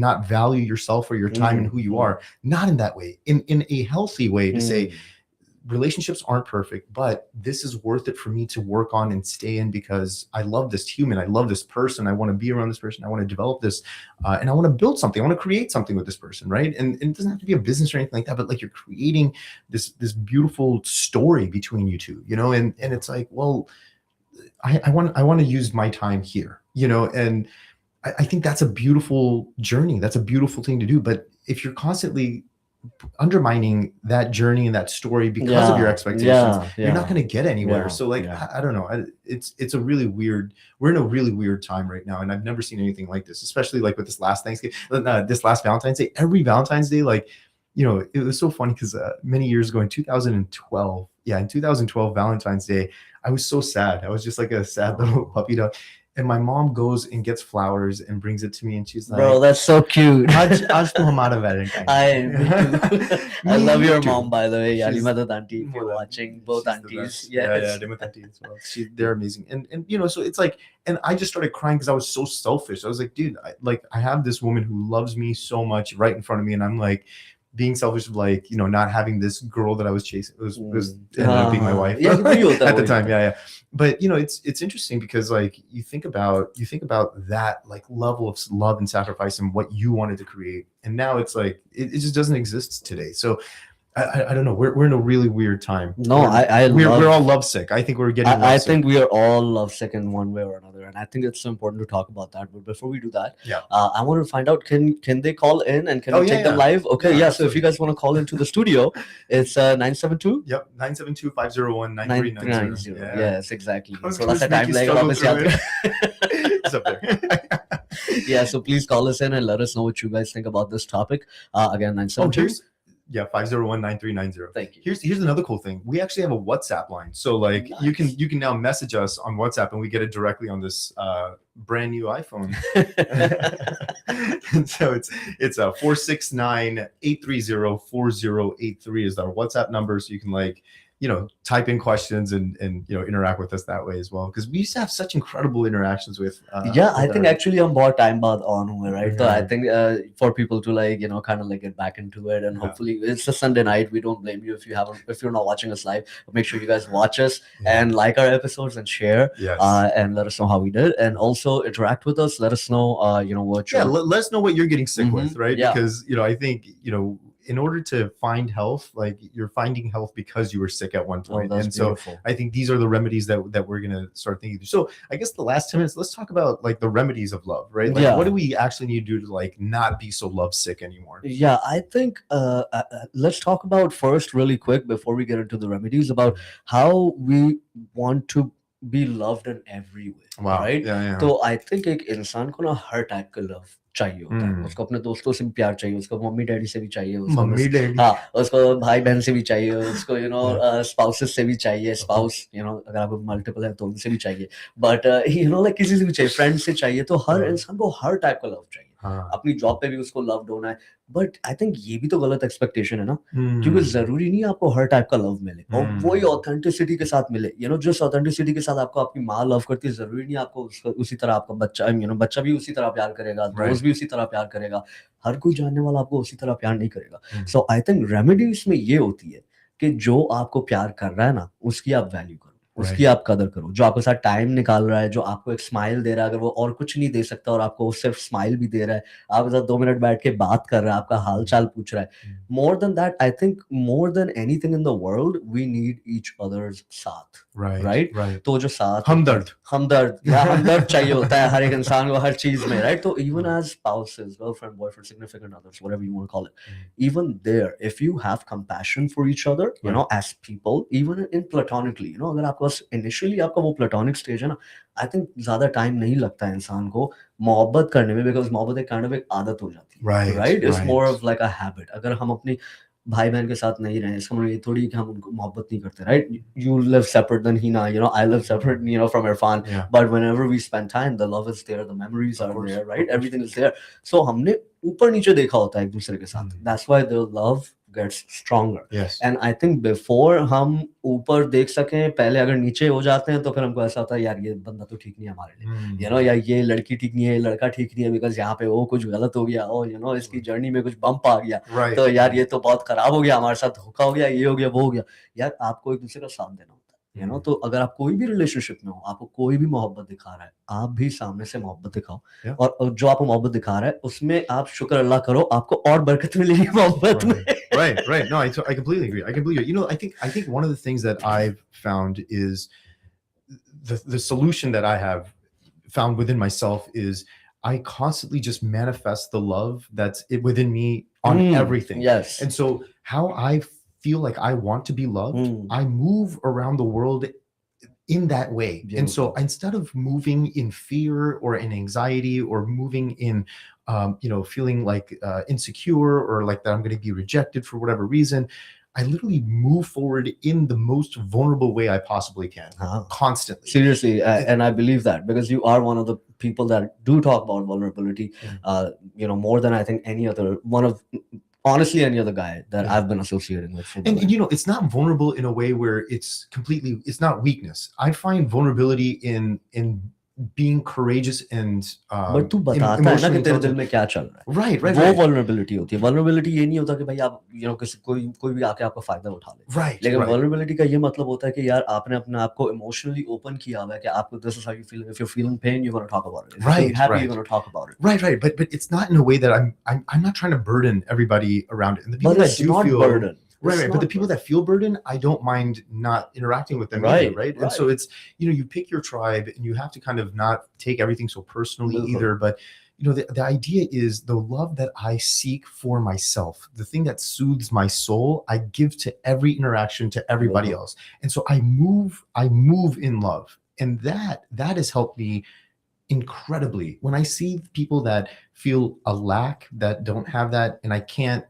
not value yourself or your time and who you are, not in that way, in a healthy way to say, relationships aren't perfect, but this is worth it for me to work on and stay in, because I love this human. I love this person. I want to be around this person. I want to develop this, and I want to build something. I want to create something with this person, right? And it doesn't have to be a business or anything like that, but like you're creating this beautiful story between you two, and it's like, well, I want to use my time here, and I think that's a beautiful journey. That's a beautiful thing to do. But if you're constantly undermining that journey and that story because of your expectations, you're not going to get anywhere. So like, I don't know. It's a really weird, we're in a really weird time right now. And I've never seen anything like this, especially like with this last Thanksgiving, this last Valentine's Day, every Valentine's Day, like, it was so funny because many years ago in 2012, in 2012 Valentine's Day, I was so sad. I was just like a sad little puppy dog. And my mom goes and gets flowers and brings it to me, and she's like, bro, that's so cute. Aaj to hamara Valentine. I love Me your too. mom, by the way. Yani She's- Madad auntie, if you're watching, both She's the aunties. best. Yes. Yeah, Demet auntie as well. They're amazing. And so it's like, and I just started crying because I was so selfish. I was like, dude, I have this woman who loves me so much right in front of me, and I'm like, being selfish of like, not having this girl that I was chasing. It was ended up being my wife Yeah, वही होता है, at the वही time. होता है. Yeah. But it's interesting because like you think about that like level of love and sacrifice and what you wanted to create, and now it's like it just doesn't exist today. So I don't know. We're in a really weird time. No, we're all lovesick. I think we're getting. I lovesick. think we are all lovesick in one way or another, and I think it's important to talk about that. But before we do that, Yeah. I want to find out can they call in and can we take them live? Okay, Yeah, so if absolutely. you guys want to call into the studio, it's 972. Yep, 972-501-9390. Yes, exactly. I was So gonna that's a make time you like struggle वापस through याद it. It's up there. Yeah, so please call us in and let us know what you guys think about this topic. Again, 972. 501-9390. Thank you. Here's another cool thing. We actually have a WhatsApp line. So like Nice. you can now message us on WhatsApp and we get it directly on this brand new iPhone. And so it's 469-830-4083 is our WhatsApp number. So you can like type in questions and interact with us that way as well, because we used to have such incredible interactions with I think actually हम बहुत time बाद on हुए, right? So I Yeah. think for people to like kind of like get back into it, and Yeah. hopefully it's a Sunday night. We don't blame you if you're not watching us live. But make sure you guys watch us and like our episodes and share Yes. and let us know how we did, and also interact with us. Let us know what Yeah, you're let us know what you're getting sick with, right? Yeah. Because I think in order to find health, like you're finding health because you were sick at one point. that's And so beautiful. I think these are the remedies that we're gonna start thinking through. So I guess the last 10 minutes, let's talk about like the remedies of love, right? Like Yeah. what do we actually need to do to like not be so love sick anymore? Yeah, I think let's talk about first really quick before we get into the remedies about how we want to be loved in every way. Wow. Right? Yeah. तो I think एक इंसान को ना हर type का love चाहिए होता है. Hmm. उसको अपने दोस्तों से भी प्यार चाहिए, उसको मम्मी डैडी से भी चाहिए, उसको Mummy, daddy. हाँ, उसको भाई बहन से भी चाहिए, उसको स्पाउसेस से भी चाहिए, स्पाउस अगर आपको मल्टीपल है तो उनसे भी चाहिए, बट लाइक किसी से भी चाहिए, फ्रेंड से चाहिए. तो हर हाँ. इंसान को हर टाइप का लव चाहिए. हाँ. अपनी जॉब पे भी उसको लव्ड होना है, बट आई थिंक ये भी तो गलत एक्सपेक्टेशन है ना, Hmm. क्योंकि जरूरी नहीं आपको हर टाइप का लव मिले और Hmm. वही ऑथेंटिसिटी के साथ मिले. जिस ऑथेंटिसिटी के साथ आपको आपकी माँ लव करती है, जरूरी नहीं आपको उसी तरह आपका बच्चा बच्चा भी उसी तरह प्यार करेगा, Right. दोस्त भी उसी तरह प्यार करेगा. हर कोई जानने वाला आपको उसी तरह प्यार नहीं करेगा. Hmm. So I think remedy इसमें ये होती है कि जो आपको प्यार कर रहा है ना, उसकी आप वैल्यू करो, उसकी आप कदर करो. जो आपके साथ टाइम निकाल रहा है, जो आपको एक स्माइल दे रहा है, अगर वो और कुछ नहीं दे सकता और आपको सिर्फ स्माइल भी दे रहा है, आपके साथ 2 मिनट बैठ के बात कर रहा है, आपका हाल चाल पूछ रहा है, more than that, I think more than anything in the world we need each others साथ. Right. तो जो साथ हमदर्द हमदर्द चाहिए होता है हर एक इंसान को हर चीज में, राइट? तो even as spouses, girlfriend, boyfriend, significant others, whatever you want to call it, even there, if you have compassion for each other, as people, even in platonically, अगर आपके पास initially आपका वो platonic stage है ना, I think ज्यादा time नहीं लगता है इंसान को मोहब्बत करने में, because मोहब्बत एक kind of एक आदत हो जाती है, right? It's more of like a habit. अगर हम अपनी भाई बहन के साथ नहीं रहे, इसका मतलब ये थोड़ी कि हम उनको मोहब्बत नहीं करते, right? You live separate than Hina, I live separate, from Irfan. Yeah. But whenever we spend time, the love is there, the memories Of are course, there, of right? course. Everything is there. So हमने ऊपर नीचे देखा होता है एक दूसरे के साथ. That's why the love gets stronger. Yes. And I think before हम ऊपर देख सकें, पहले अगर नीचे हो जाते हैं तो फिर हमको ऐसा होता है, यार ये बंदा तो ठीक नहीं है हमारे लिए, Hmm. या ये लड़की ठीक नहीं है, लड़का ठीक नहीं है, बिकॉज यहाँ पे वो कुछ गलत हो गया, इसकी जर्नी में कुछ बम्प आ गया, Right. तो यार ये तो बहुत खराब हो गया, हमारे साथ धोखा हो गया, ये हो गया, वो हो गया. यार आपको एक दूसरे का साथ देना होता है, तो अगर आप कोई भी रिलेशनशिप में हो, आपको कोई भी मोहब्बत दिखा रहा है, आप भी सामने से मोहब्बत दिखाओ. Yeah. और जो आपको मोहब्बत दिखा रहा है उसमें आप शुक्र अल्लाह करो, आपको और बरकत मिलेगी मोहब्बत में. Right. No, I completely agree. I completely agree. I think one of the things that I've found is the solution that I have found within myself is I constantly just manifest the love that's within me on everything. Yes. And so how I feel like I want to be loved, I move around the world in that way. And so instead of moving in fear or in anxiety or moving in feeling like insecure or like that I'm going to be rejected for whatever reason, I literally move forward in the most vulnerable way I possibly can, constantly. Seriously, and I believe that because you are one of the people that do talk about vulnerability, more than I think any other honestly any other guy that I've been associating with. And it's not vulnerable in a way where it's not weakness. I find vulnerability in being courageous and but तू बताता है ना emotionally कि तेरे दिल intelligent. में क्या चल रहा है. Right, right, वो right. वल्नरेबिलिटी होती है. वल्नरेबिलिटी ये नहीं होता कि भाई आप किसी कोई भी आके आपका फायदा उठा ले. Right, लेकिन right. वल्नरेबिलिटी का ये मतलब होता है कि यार आपने अपने आप को इमोशनली ओपन किया हुआ है कि आपको this is how you feel. If you feeling pain you gonna talk about it. If you Right, happy right. You gonna talk about it. Right, right. But it's not in a way that I'm not trying to burden everybody around it. And the people But that it's do not feel burden. Right, It's right. But the not people burden. that feel burden, I don't mind not interacting with them Right, either, right? And right. so it's, you pick your tribe and you have to kind of not take everything so personally Bilkul. either. But, the idea is the love that I seek for myself, the thing that soothes my soul, I give to every interaction, to everybody Bilkul. else. And so I move in love. And that has helped me incredibly. When I see people that feel a lack, that don't have that, and I can't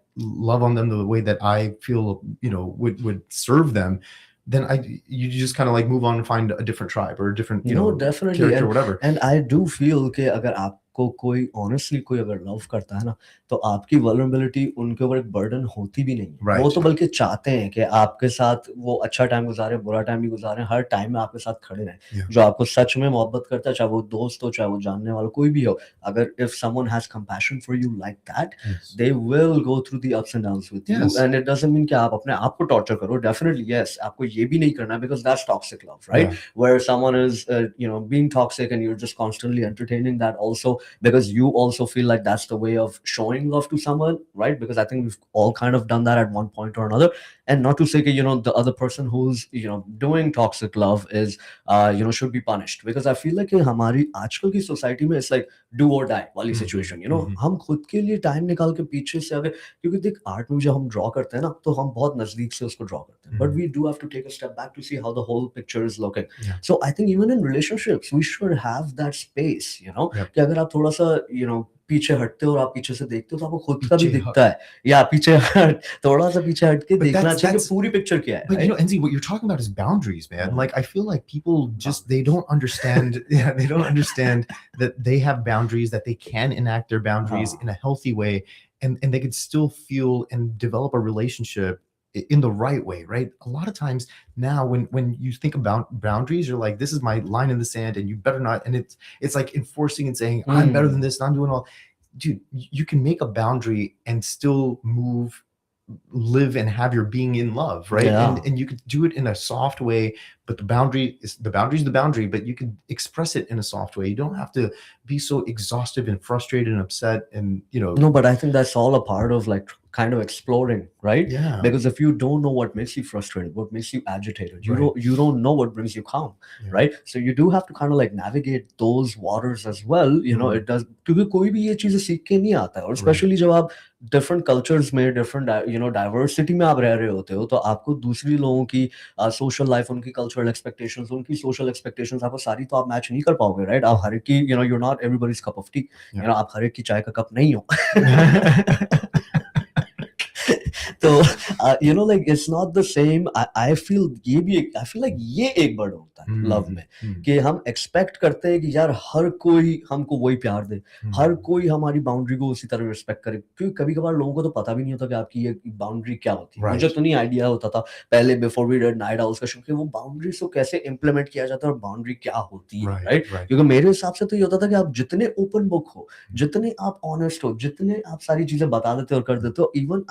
love on them the way that I feel, would serve them, then you just kind of like move on and find a different tribe or a different, No, definitely. character or whatever. And I do feel कि अगर आपको कोई honestly कोई अगर love करता है ना तो आपकी वल्नरेबिलिटी उनके ऊपर एक बर्डन होती भी नहीं है. Right. वो तो बल्कि चाहते हैं कि आपके साथ वो अच्छा टाइम गुजारे, बुरा टाइम भी गुजारे, हर टाइम में आपके साथ खड़े रहें. Yeah. जो आपको सच में मोहब्बत करता है, चाहे वो दोस्त हो, चाहे वो जानने वाला कोई भी हो, अगर if someone has compassion for you like that, Yes. they will go through the ups and downs with you. Yes. And it doesn't mean कि आप अपने आप को टॉर्चर करो. Definitely yes, आपको ये भी नहीं करना because that's toxic love, right? Yeah. Where someone is being toxic and you're just constantly entertaining that also because you also feel like that's the way of showing love to someone, right? Because I think we've all kind of done that at one point or another. And not to say that the other person who's doing toxic love is should be punished, because I feel like कि हमारी आजकल की society में it's like do or die वाली situation. हम खुद के लिए time निकाल के पीछे से अगर, क्योंकि देख आर्ट में जब हम draw करते हैं ना तो हम बहुत नजदीक से उसको draw करते हैं, but we do have to take a step back to see how the whole picture is looking. Yeah. So I think even in relationships we should have that space, Yep. कि अगर आप थोड़ा सा पीछे हटते हो और आप पीछे से देखते हो तो आपको खुद का भी पीछे दिखता है, या पीछे थोड़ा सा पीछे हट के But देखना that's- चाहिए कि that's- पूरी पिक्चर क्या है, But right? NZ, what you're talking about is boundaries, man. Mhm. Like I feel like people just they don't understand. Yeah, they don't understand that they have boundaries, that they can enact their boundaries in a healthy way, and they could still feel and develop a relationship in the right way, right? A lot of times now, when you think about boundaries, you're like, this is my line in the sand, and you better not. And it's like enforcing and saying, I'm better than this, and I'm doing all. Dude, you can make a boundary and still live and have your being in love, right? Yeah. And you could do it in a soft way, but the boundary is the boundary, but you can express it in a soft way. You don't have to be so exhaustive and frustrated and upset and No, but I think that's all a part of like kind of exploring, right? Yeah. Because if you don't know what makes you frustrated, what makes you agitated, you Right. don't know what brings you calm, Yeah. right? So you do have to kind of like navigate those waters as well. Mhm. It does, क्योंकि कोई भी ये चीजें सीख के नहीं आता है, और especially जब आप different cultures में different diversity में आप रह रहे होते हो, तो आपको दूसरी लोगों की social life, उनकी cultural expectations, उनकी social expectations आपको सारी तो आप match नहीं कर पाओगे, right? आप हर एक की you're not everybody's cup of tea. Yeah. आप हर एक की चाय का कप नहीं हो. तो like it's not the same. I feel like ये एक बर्डन होता है लव में, कि हम एक्सपेक्ट करते हैं कि यार हर कोई हमको वही प्यार दे, हर कोई हमारी बाउंड्री को उसी तरह रिस्पेक्ट करे, क्योंकि कभी कभार लोगों को तो पता भी नहीं होता कि आपकी ये बाउंड्री क्या होती है. Right. मुझे तो नहीं आइडिया होता था पहले before we did night owls का शो कि वो बाउंड्रीज को कैसे इम्प्लीमेंट किया जाता है और बाउंड्री क्या होती है, राइट? क्योंकि मेरे हिसाब से तो ये होता था कि आप जितने ओपन बुक हो, जितने आप ऑनेस्ट हो, जितने आप सारी चीजें बता देते हो और कर देते हो, even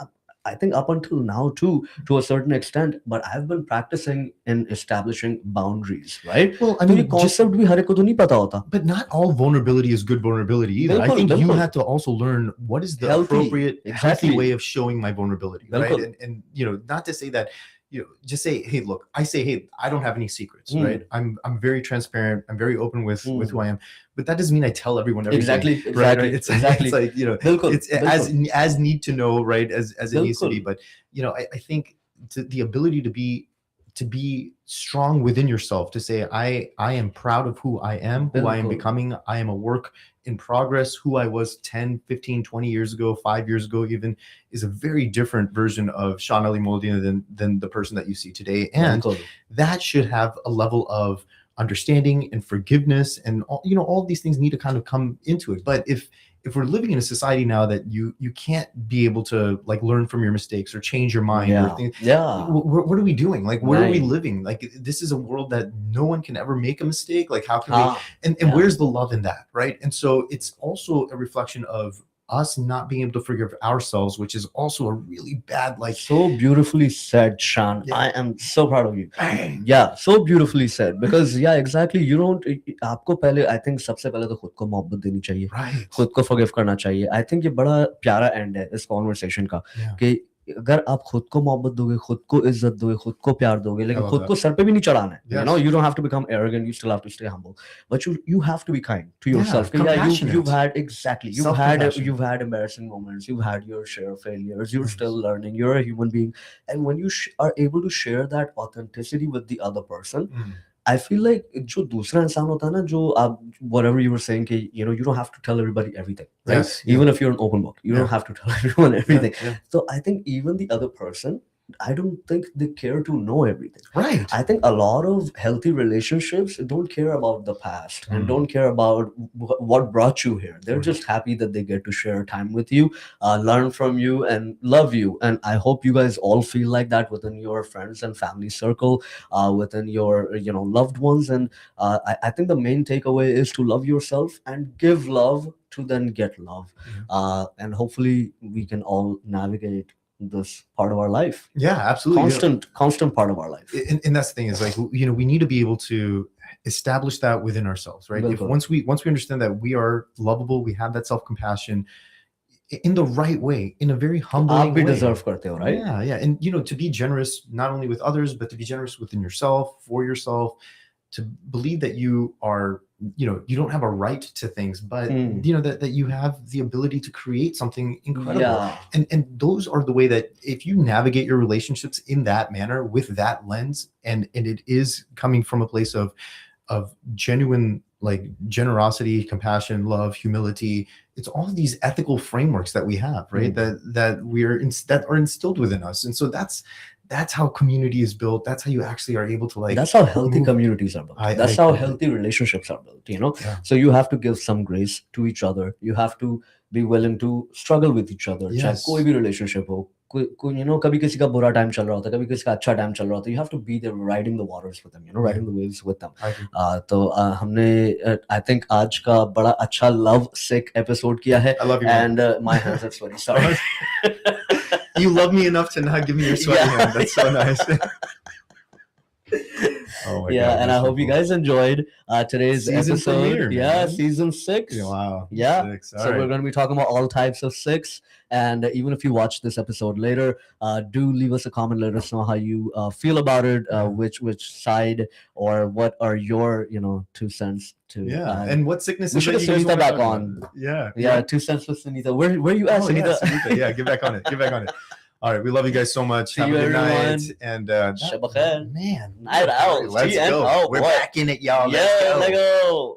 I think up until now too, to a certain extent, but I've been practicing in establishing boundaries, right? Well, I तो ये mean, concept भी हर एक को तो नहीं पता होता. but not all vulnerability is good vulnerability either. I think you बिल्कुल. have to also learn what is the Healthy, appropriate, healthy exactly. way of showing my vulnerability, right? बिल्कुल. And not to say that, just say, hey, look, I say, hey, I don't have any secrets, right? I'm very transparent. I'm very open with who I am, but that doesn't mean I tell everyone everything. Exactly. Right? It's exactly. It's like बिल्कुल, it's as need to know, right? As it needs to be. But I think the ability to be strong within yourself, to say I am proud of who I am, who I am बिल्कुल. becoming. I am a work in progress. Who I was 10, 15, 20 years ago, 5 years ago even, is a very different version of Sean Ali Moldina than the person that you see today. And बिल्कुल. that should have a level of understanding and forgiveness and all, all these things need to kind of come into it. But if we're living in a society now that you can't be able to like learn from your mistakes or change your mind or things, what are we doing? Like, where are we living? Like, this is a world that no one can ever make a mistake. Like, how can we, and where's the love in that, right? And so it's also a reflection of us not being able to forgive ourselves, which is also a really bad, like, so beautifully said, Shan. I am so proud of you. Yeah, so beautifully said. Because exactly, you don't, आपको पहले, I think सबसे पहले तो खुद को मोहब्बत देनी चाहिए, right, खुद को forgive करना चाहिए. I think ये बड़ा प्यारा end है इस conversation का, कि अगर आप खुद को मोहब्बत दोगे, खुद को इज्जत दोगे, खुद को प्यार दोगे, लेकिन खुद को सर पे भी नहीं चढ़ाना है. You don't have to become arrogant, you still have to stay humble, but you have to be kind to yourself. You've had you've had embarrassing moments, you've had your share of failures, you're still learning, you're a human being, and when you are able to share that authenticity with the other person, I feel like जो दूसरा इंसान होता है ना, जो आप whatever you were saying कि you don't have to tell everybody everything, right? Yes, even if you're an open book, you don't have to tell everyone everything. So I think even the other person, I don't think they care to know everything. Right. I think a lot of healthy relationships don't care about the past and don't care about what brought you here. They're just happy that they get to share time with you, learn from you, and love you. And I hope you guys all feel like that within your friends and family circle, within your loved ones. And I think the main takeaway is to love yourself and give love to then get love. And hopefully we can all navigate this part of our life. Yeah, absolutely. Constant part of our life. And that's the thing is, like, we need to be able to establish that within ourselves, right? If once we understand that we are lovable, we have that self-compassion in the right way, in a very humbling way. Deserve karte ho, right? Yeah. And to be generous not only with others, but to be generous within yourself, for yourself, to believe that you are, you don't have a right to things, but that you have the ability to create something incredible. And those are the way that if you navigate your relationships in that manner with that lens, and it is coming from a place of genuine, like, generosity, compassion, love, humility. It's all of these ethical frameworks that we have, right? That are instilled within us. And so that's how community is built. That's how you actually are able to, like, that's how healthy communities are built. That's how healthy relationships are built, So you have to give some grace to each other. You have to be willing to struggle with each other. चाहे कोई भी relationship हो, कभी किसी का बुरा time चल रहा होता है, कभी किसी का अच्छा time चल रहा होता है. You have to be there riding the waters with them, riding the waves with them. तो हमने I think आज का बड़ा अच्छा love sick episode किया है. I love you, and my hands are sweaty. Sorry. You love me enough to not give me your sweaty hand. That's so nice. Oh my God, and I hope you guys enjoyed today's season episode. Premiere, man. Season 6. Wow. Yeah. 6. So we're going to be talking about all types of 6. And even if you watch this episode later, do leave us a comment. Let us know how you feel about it. Which side, or what are your 2 cents to. And what sickness? We should have switched that back on. Yeah. 2 cents with Sunita. Where you at, Sunita? Yeah, get back on it. All right, we love you guys so much. Have a good night. And man, night out. Let's go. We're back in it, y'all. Yeah, let's go.